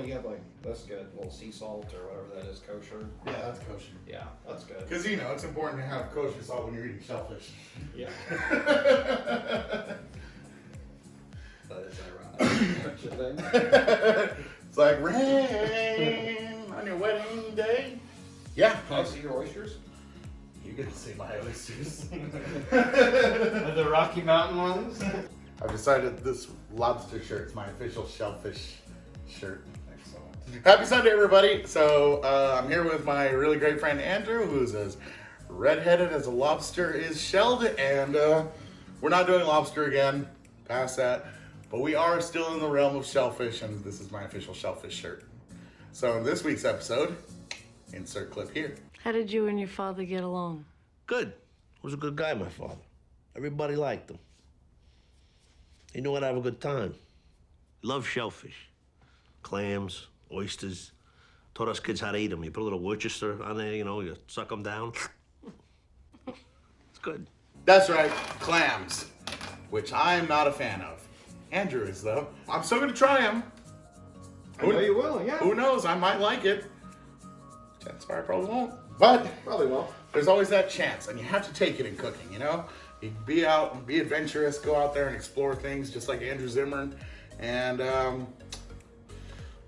Well, you have like, that's good, a little sea salt or whatever that is, kosher. Yeah, that's kosher. Yeah, that's good. Because, you know, it's important to have kosher salt when you're eating shellfish. Yeah. That is ironic. Don't you think? It's like rain on your wedding day. Yeah. Can I see your oysters? You get to see my oysters. The Rocky Mountain ones? I've decided this lobster shirt is my official shellfish shirt. Excellent. Happy Sunday, everybody. So I'm here with my really great friend Andrew, who's as redheaded as a lobster is shelled, and we're not doing lobster again, past that, but we are still in the realm of shellfish, and this is my official shellfish shirt. So in this week's episode, insert clip here. How did you and your father get along? Good. He was a good guy, my father. Everybody liked him. He knew how to have a good time. Loved shellfish. Clams, oysters. Taught us kids how to eat them. You put a little Worcester on there, you know, you suck them down. It's good. That's right, clams, which I'm not a fan of. Andrew is, though. I'm still gonna try them. I know you will, yeah. Who knows? I might like it. Chances are I probably won't. But Probably will. there's always that chance, and you have to take it in cooking, you know? You can be out and be adventurous, go out there and explore things just like Andrew Zimmern. And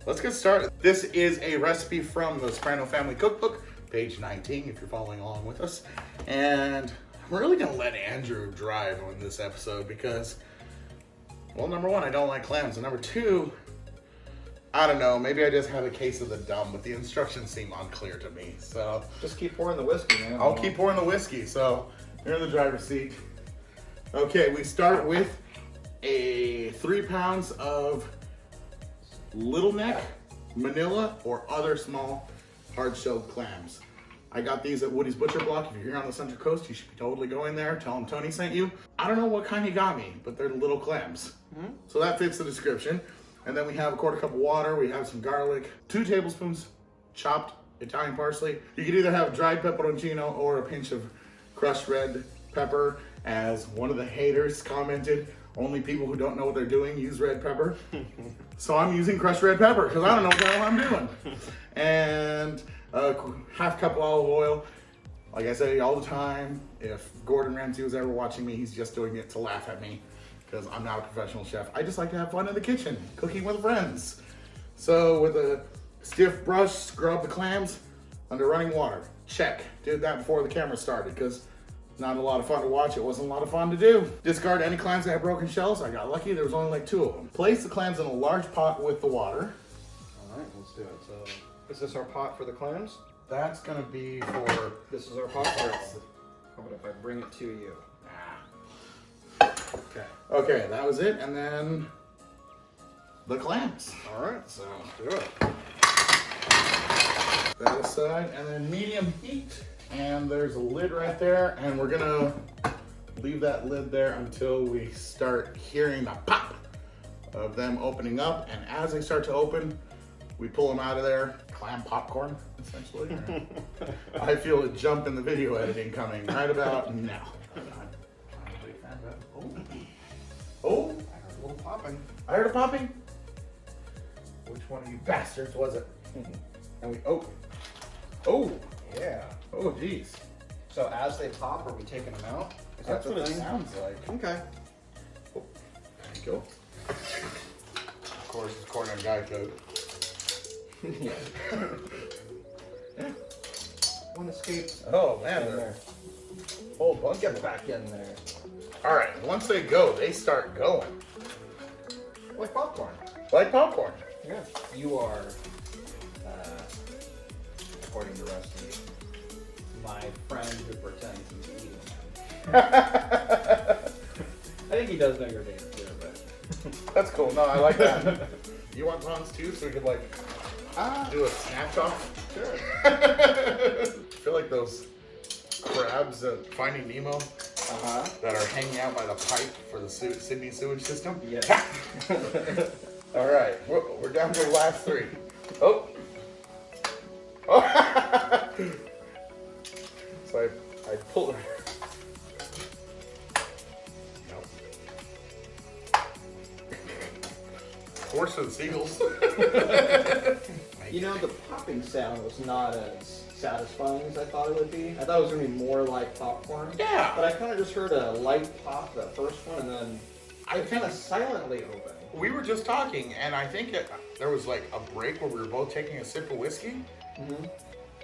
let's get started. This is a recipe from the Soprano Family Cookbook, page 19, if you're following along with us. And I'm really gonna let Andrew drive on this episode because, well, number one, I don't like clams, and number two, I don't know, maybe I just have a case of the dumb, but the instructions seem unclear to me, so. Just keep pouring the whiskey, man. I'll keep pouring the whiskey, so you're in the driver's seat. Okay, we start with 3 pounds of little neck, manila, or other small hard-shelled clams. I got these at Woody's Butcher Block. If you're here on the Central Coast, you should be totally going there. Tell them Tony sent you. I don't know what kind he got me, but they're little clams. So that fits the description. And then we have a 1/4 cup of water. We have some garlic, 2 tablespoons chopped Italian parsley. You could either have dried pepperoncino or a pinch of crushed red pepper. As one of the haters commented, only people who don't know what they're doing use red pepper. So I'm using crushed red pepper because I don't know what the hell I'm doing. And a 1/2 cup of olive oil. Like I say all the time, if Gordon Ramsay was ever watching me, he's just doing it to laugh at me because I'm not a professional chef. I just like to have fun in the kitchen, cooking with friends. So with a stiff brush, scrub the clams under running water. Check. Did that before the camera started because not a lot of fun to watch. It wasn't a lot of fun to do. Discard any clams that have broken shells. I got lucky. There was only like 2 of them. Place the clams in a large pot with the water. All right, let's do it. So, is this our pot for the clams? That's gonna be for. This is our pot? Or how about if I bring it to you? Okay. Okay, that was it, and then the clams. All right, So let's do it. that aside, and then medium heat, and there's a lid right there, and we're gonna leave that lid there until we start hearing the pop of them opening up, and as they start to open, we pull them out of there. Clam popcorn, essentially. I feel a jump in the video editing coming right about now. Oh, I heard a little popping. I heard a popping. Which one of you bastards was it? And we, oh, Yeah. oh, geez. So as they pop, are we taking them out? Is That's that what the it thing? sounds like. Okay. There you go. Of course, it's corn on guy code. Yeah. One escaped. Oh, man, In they're there. whole bunch. Get back in there. All right, once they go, they start going. Like popcorn. Like popcorn. Yeah. You are, according to Rusty, my friend who pretends he's eating them. I think he does know your name too, but. That's cool. No, I like that. You want tongs too, so we could like do a snatch off? Sure. I feel like those crabs at Finding Nemo that are hanging out by the pipe for the Sydney sewage system. Yeah. All right, we're down to the last 3. Oh. Oh. So I pulled. Worse for the seagulls. You know, the popping sound was not as satisfying as I thought it would be. I thought it was going to be more like popcorn. Yeah. But I kind of just heard a light pop that first one, and then I kind of silently opened. We were just talking, and I think there was like a break where we were both taking a sip of whiskey. Mm-hmm.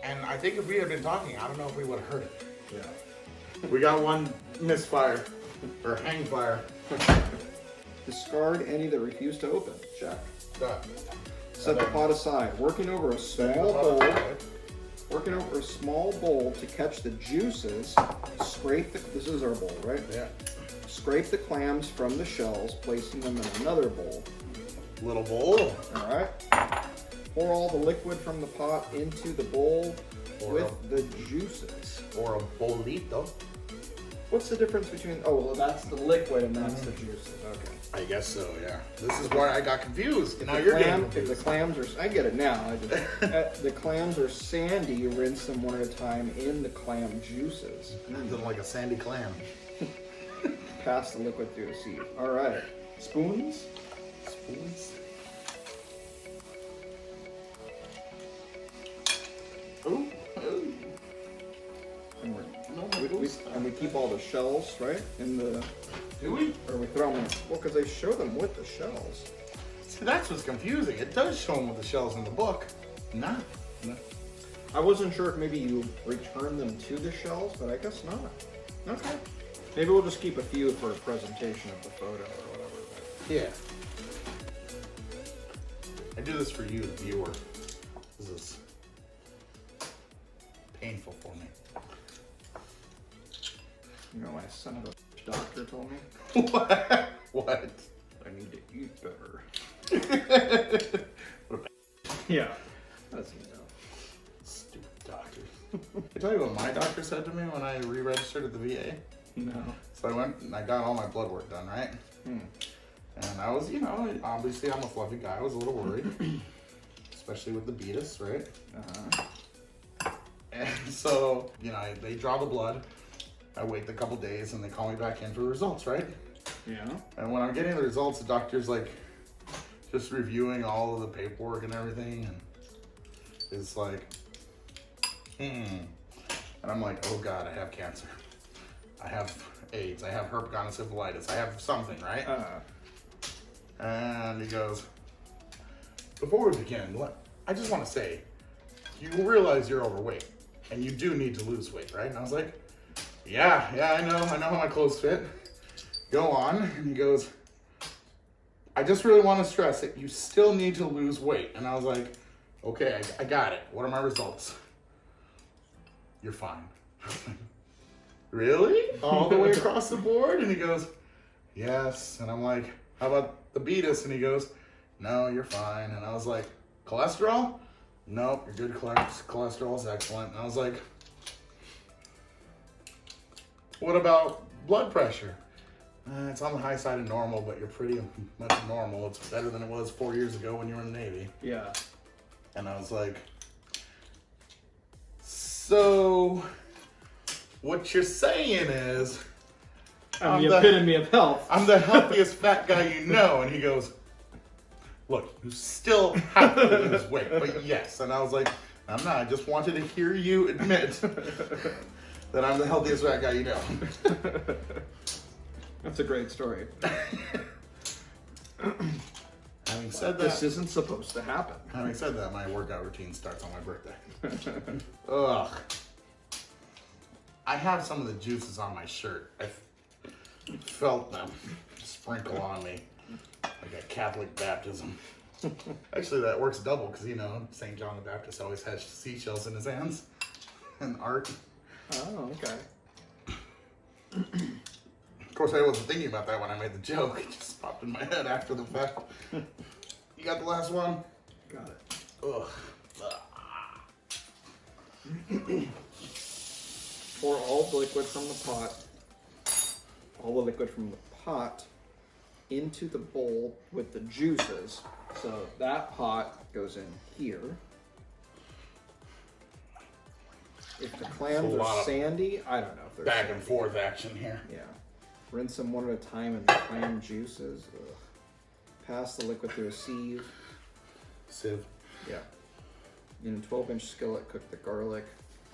And I think if we had been talking, I don't know if we would have heard it. Yeah. We got one misfire, or hang fire. Discard any that refuse to open. Check. Done. Set the pot aside. Working over a small bowl to catch the juices. Scrape the. This is our bowl, right? Yeah. Scrape the clams from the shells, placing them in another bowl. Little bowl. All right. Pour all the liquid from the pot into the bowl with the juices. Or a bolito. What's the difference between? Oh, well, that's the liquid and that's the juices. Okay. I guess so, yeah. This is why I got confused. Now If you're the getting If the confused. clams are, I get it now. I just, the clams are sandy, rinse them one at a time in the clam juices. Something like a sandy clam. Pass the liquid through a sieve. All right. Spoons? Spoons. Ooh. Ooh. And we keep all the shells, right? In the, Do we? or we throw them in. Well, because they show them with the shells. See, that's what's confusing. It does show them with the shells in the book. No. I wasn't sure if maybe you return them to the shells, but I guess not. Okay. Maybe we'll just keep a few for a presentation of the photo or whatever. Yeah. I do this for you, the viewer. This is painful for me. You know, my son of a doctor told me What? I need to eat better. Yeah. That's, you know. Stupid doctor. I tell you what my doctor said to me when I re-registered at the VA. No. So I went and I got all my blood work done, right? And I was, you know, obviously I'm a fluffy guy. I was a little worried, especially with the beatus, right? And so, you know, they draw the blood. I wait a couple days and they call me back in for the results, right? Yeah. And when I'm getting the results, the doctor's like just reviewing all of the paperwork and everything, and it's like, And I'm like, oh God, I have cancer. I have AIDS. I have herpetogonosyphilitis. I have something, right? And he goes, before we begin, I just want to say, you realize you're overweight and you do need to lose weight, right? And I was like, yeah, I know how my clothes fit. Go on. And he goes, I just really want to stress that you still need to lose weight. And I was like, okay, I got it. What are my results? You're fine. Really? All the way across the board? And he goes, yes. And I'm like, how about the beatus? And he goes, no, you're fine. And I was like, cholesterol? Nope, you're good. Cholesterol is excellent. And I was like, what about blood pressure? It's on the high side of normal, but you're pretty much normal. It's better than it was 4 years ago when you were in the Navy. Yeah. And I was like, so what you're saying is I'm the epitome of health. I'm the healthiest fat guy you know. And he goes, look, you still have to lose weight, but yes. And I was like, I'm not. I just wanted to hear you admit that I'm the healthiest fat guy you know. That's a great story. Having said This that, isn't supposed to happen. having said that, my workout routine starts on my birthday. Ugh. I have some of the juices on my shirt. I felt them sprinkle on me like a Catholic baptism. Actually, that works double because, you know, St. John the Baptist always has seashells in his hands and art. Oh, okay. Of course, I wasn't thinking about that when I made the joke. It just popped in my head after the fact. You got the last one? Got it. Ugh. Pour all the liquid from the pot, into the bowl with the juices. So that pot goes in here. If the clams are sandy, I don't know if they're Back sandy. and forth action here. Yeah. Rinse them one at a time in the clam juices. Ugh. pass the liquid through a sieve. Sieve. Yeah. In a 12-inch skillet, cook the garlic,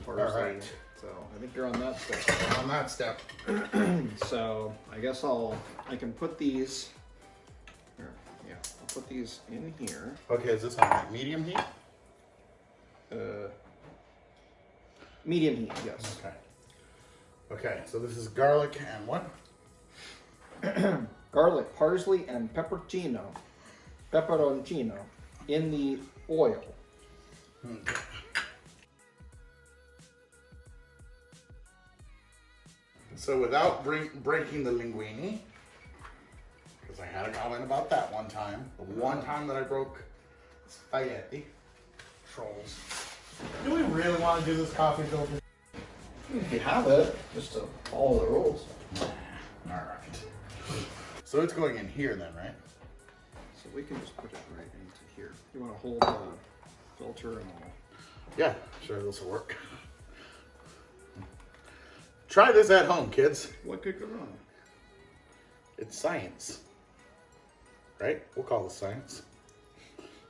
parsley. All right. So I think you're on that step. On that step. So I guess I can put these. Here, yeah, I'll put these in here. Okay, is this on like medium heat? Medium heat, yes. Okay. Okay, so this is garlic and what? Garlic, parsley, and pepperoncino in the oil. So without breaking the linguine, because I had a comment about that one time, the one time that I broke spaghetti. Trolls. Do we really want to do this coffee filter? If you have it, just to follow the rules. All right. So it's going in here then, right? So we can just put it right into here. You want to hold the filter and all. Yeah, sure, this will work. Try this at home, kids. What could go wrong? It's science. Right? We'll call this science.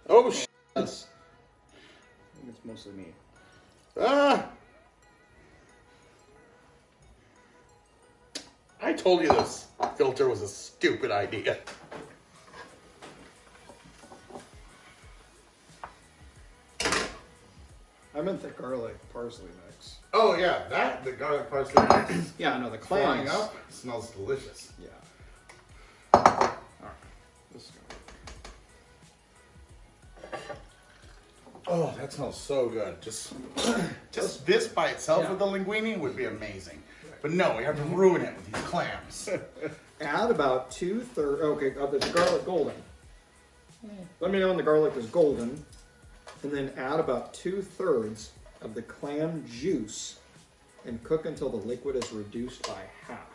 Oh, sh**. Yes. I think it's mostly me. Ah! I told you this filter was a stupid idea. I meant the garlic parsley mix. Oh yeah, the garlic parsley mix Yeah, I know the flying clams. up smells delicious. Yeah. Alright. This is gonna Oh, that smells so good. Just this by itself Yeah. with the linguine would be amazing. But no, we have to ruin it with these clams. add about 2/3. Okay, the garlic golden. Let me know when the garlic is golden, and then add about 2/3 of the clam juice, and cook until the liquid is reduced by half.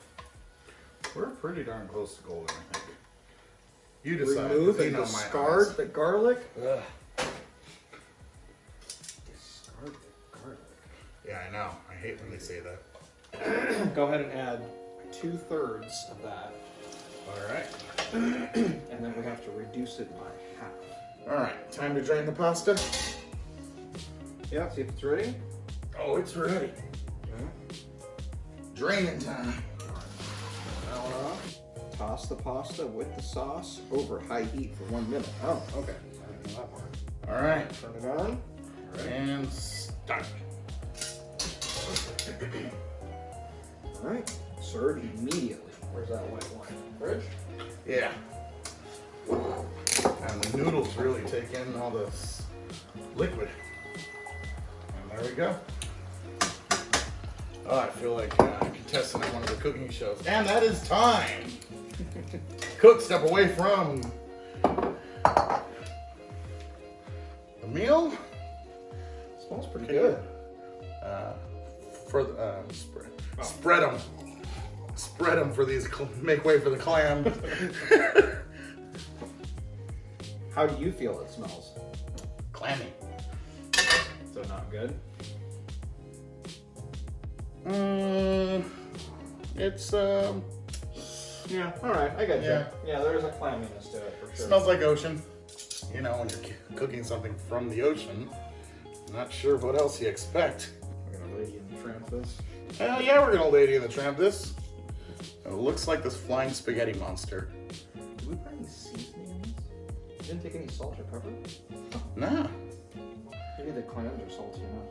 We're pretty darn close to golden, I think. You decide. Remove 'cause you and know my discard eyes. the garlic. Ugh. Discard the garlic. Yeah, I know. I hate when they say that. Go ahead and add 2/3 of that, All right. and then we have to reduce it by half. All right. Time to drain the pasta. Yeah, see if it's ready. Oh, it's ready. Okay. Draining time. That one off. Toss the pasta with the sauce over high heat for 1 minute. Oh, okay. I didn't know that part. All right. Turn it on. And start. All right. Serve immediately. Where's that white wine? Fridge? Yeah. And the noodles really take in all this liquid. And there we go. Oh, I feel like a contestant on one of the cooking shows. And that is time. Cook, step away from the meal. Smells pretty Okay. good. Spread them. Spread them for these. Make way for the clam. How do you feel it smells? Clammy. So not good? It's Yeah, all right. I got you. Yeah. Yeah, there's a clamminess to it for sure. smells like ocean. You know, when you're cooking something from the ocean, not sure what else you expect. We're gonna Lady in the Tramp this. Hell yeah, we're gonna Lady in the Tramp this. It looks like this flying spaghetti monster. Did we put any seasoning in this? You didn't take any salt or pepper? Nah. Maybe the clams are salty enough.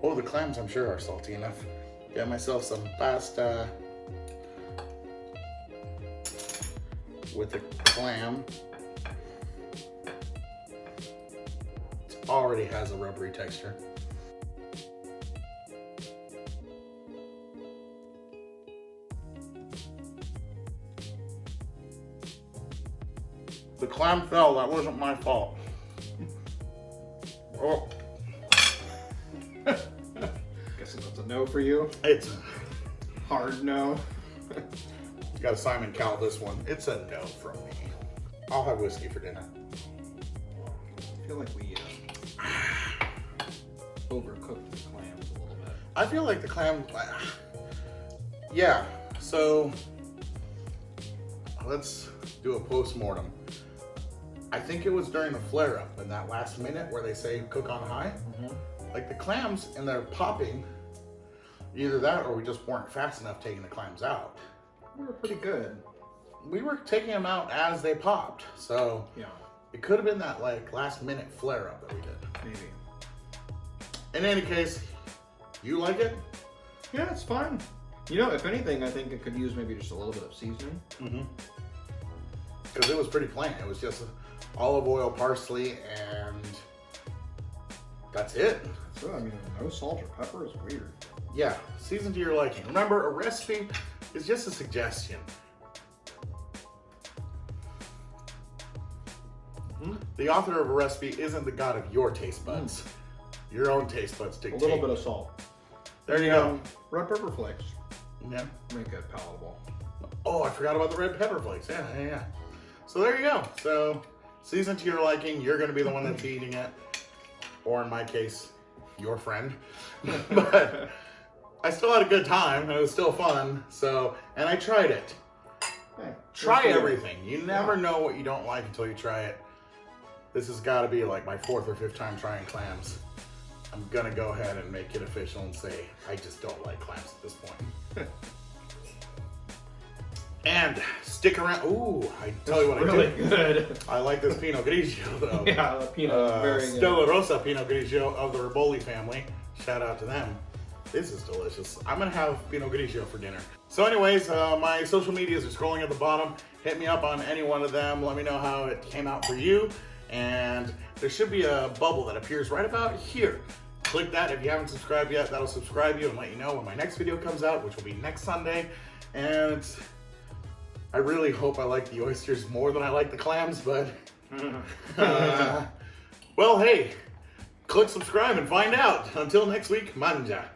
Oh, the clams I'm sure are salty enough. Got myself some pasta with the clam. It already has a rubbery texture. The clam fell, that wasn't my fault. Oh, Guessing that's a no for you. it's Hard no. got a Simon Cowell this one. It's a no from me. I'll have whiskey for dinner. I feel like we overcooked the clams a little bit. I feel like the clam, yeah, so let's do a post-mortem. I think it was during the flare up in that last minute where they say cook on high. Like the clams and they're popping, either that or we just weren't fast enough taking the clams out. We were pretty good. We were taking them out as they popped, so Yeah, it could have been that like last minute flare up that we did. maybe. In any case, you like it? Yeah, it's fine. You know, if anything, I think it could use maybe just a little bit of seasoning. Because it was pretty plain. It was just olive oil, parsley, and that's it. So, I mean, no salt or pepper is weird. Yeah, season to your liking. Remember, a recipe is just a suggestion. The author of a recipe isn't the god of your taste buds. Your own taste buds A dictate. little bit of salt. There you go. Red pepper flakes. Yeah. Make it palatable. Oh, I forgot about the red pepper flakes. Yeah. So there you go. So season to your liking. You're going to be the one that's eating it. Or in my case, your friend. But I still had a good time. And it was still fun. So, and I tried it. Hey, Try good. everything. You never know what you don't like until you try it. This has got to be like my 4th or 5th time trying clams. I'm going to go ahead and make it official and say I just don't like clams at this point. And stick around. Ooh, I tell you what Really I did. good. I like this Pinot Grigio though. Yeah, the peanut is very good. Stella Rosa Pinot Grigio of the Riboli family. Shout out to them. This is delicious. I'm gonna have Pinot Grigio for dinner. So anyways, my social medias are scrolling at the bottom. Hit me up on any one of them. Let me know how it came out for you. And there should be a bubble that appears right about here. Click that if you haven't subscribed yet. That'll subscribe you and let you know when my next video comes out, which will be next Sunday. And I really hope I like the oysters more than I like the clams, but well, hey, click subscribe and find out. Until next week, manja.